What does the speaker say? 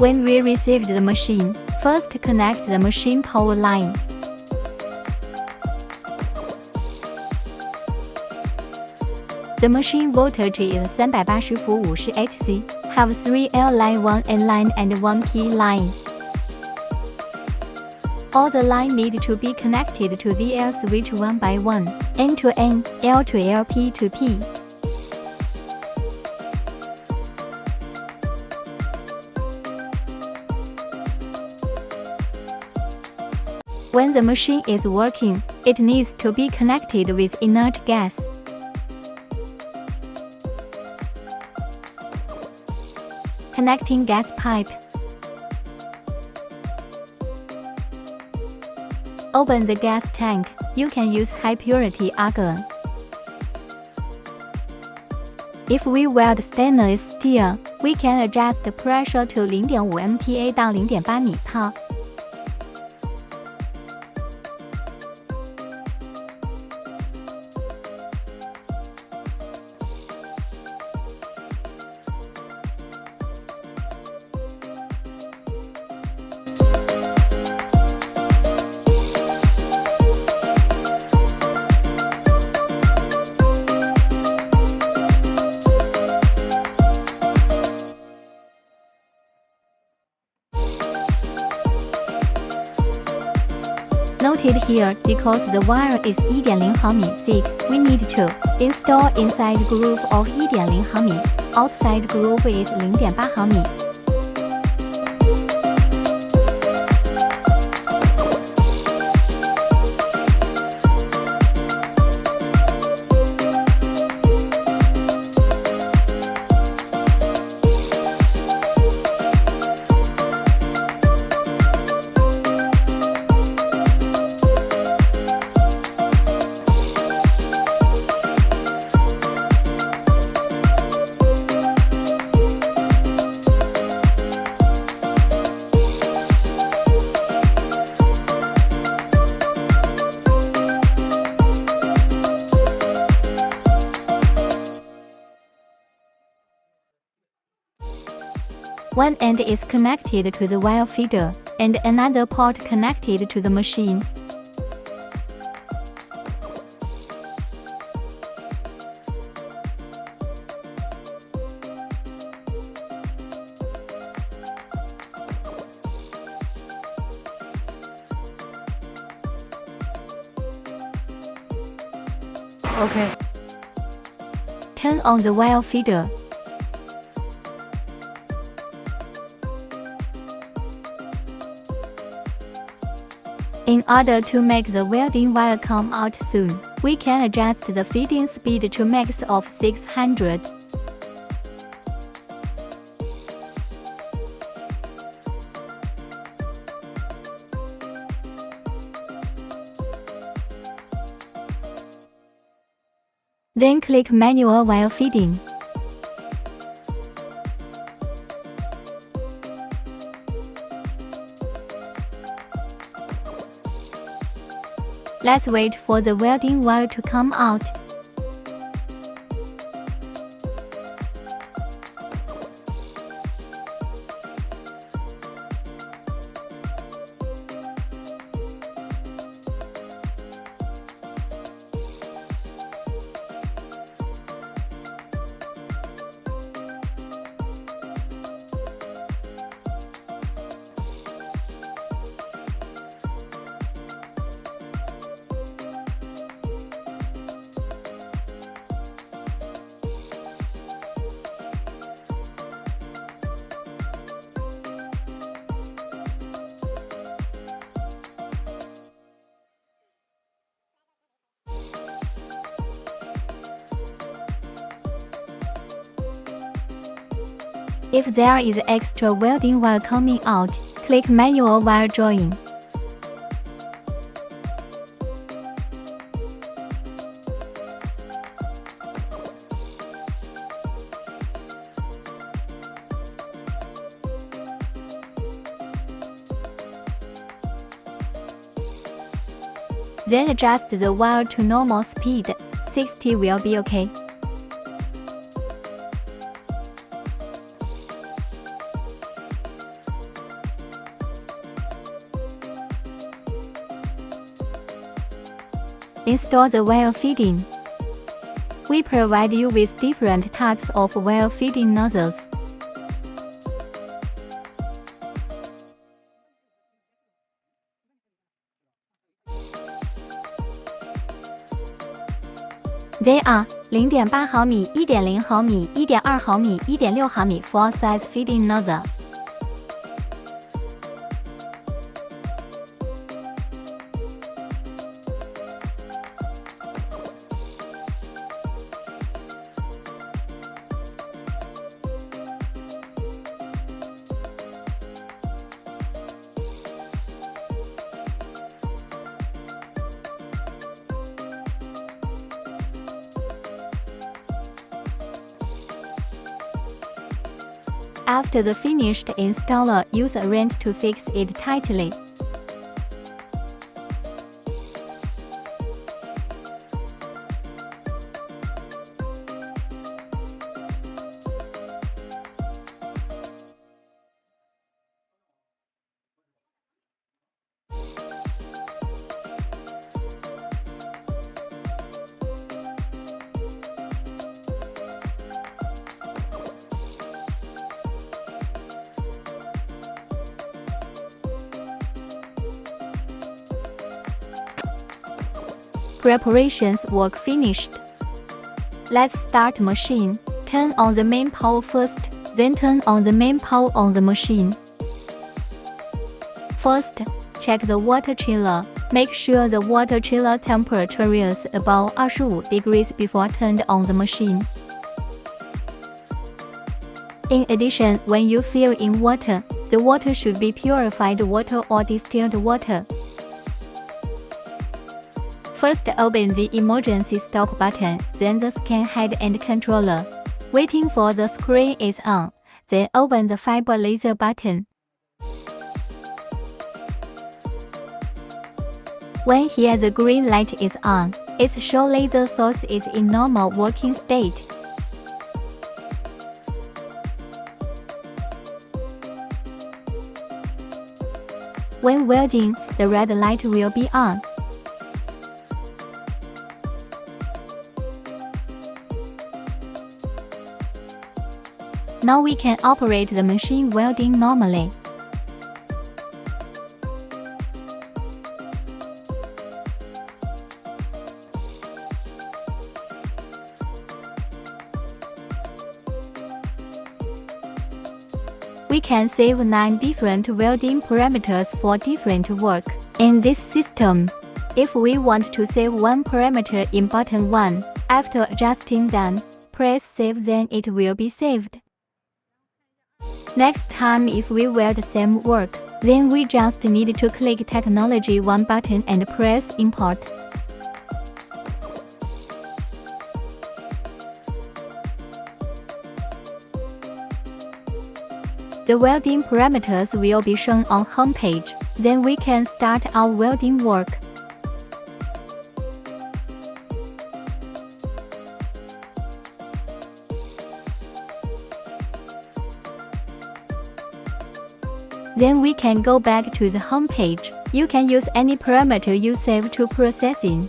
When we received the machine, first connect the machine power line. The machine voltage is 380 V 50 Hz, have 3 L line, 1 N line and 1 P line. All the line need to be connected to the L switch one by one, N to N, L to L, P to P. When the machine is working, it needs to be connected with inert gas. Connecting gas pipe. Open the gas tank. You can use high purity argon. If we weld stainless steel, we can adjust the pressure to 0.5 MPa 到 0.8 米泡。Noted here, because the wire is 1.0 毫米 thick, we need to install inside groove of 1.0 毫米, outside groove is 0.8 毫米。One end is connected to the wire feeder, and another port connected to the machine. Okay. Turn on the wire feeder. In order to make the welding wire come out soon, we can adjust the feeding speed to max of 600. Then click manual wire feeding. Let's wait for the welding wire to come out. If there is extra welding wire coming out, click manual wire drawing. Then adjust the wire to normal speed. 60 will be okay. Install the wire feeding. We provide you with different types of wire feeding nozzles. They are 0.8毫米、1.0毫米、1.2毫米、1.6毫米 4-size feeding nozzle. After the finished installer, use a wrench to fix it tightly. Preparations work finished. Let's start machine. Turn on the main power first, then turn on the main power on the machine. First, check the water chiller. Make sure the water chiller temperature is above 25 degrees before turned on the machine. In addition, when you fill in water, the water should be purified water or distilled water. First, open the emergency stop button, then the scan head and controller. Waiting for the screen is on, then open the fiber laser button. When here the green light is on, it shows laser source is in normal working state. When welding, the red light will be on. Now we can operate the machine welding normally. We can save 9 different welding parameters for different work. In this system, if we want to save one parameter in button 1, after adjusting done, press save, then it will be saved. Next time if we weld the same work, then we just need to click Technology 1 button and press Import. The welding parameters will be shown on home page. Then we can start our welding work. Then we can go back to the home page. You can use any parameter you save to processing.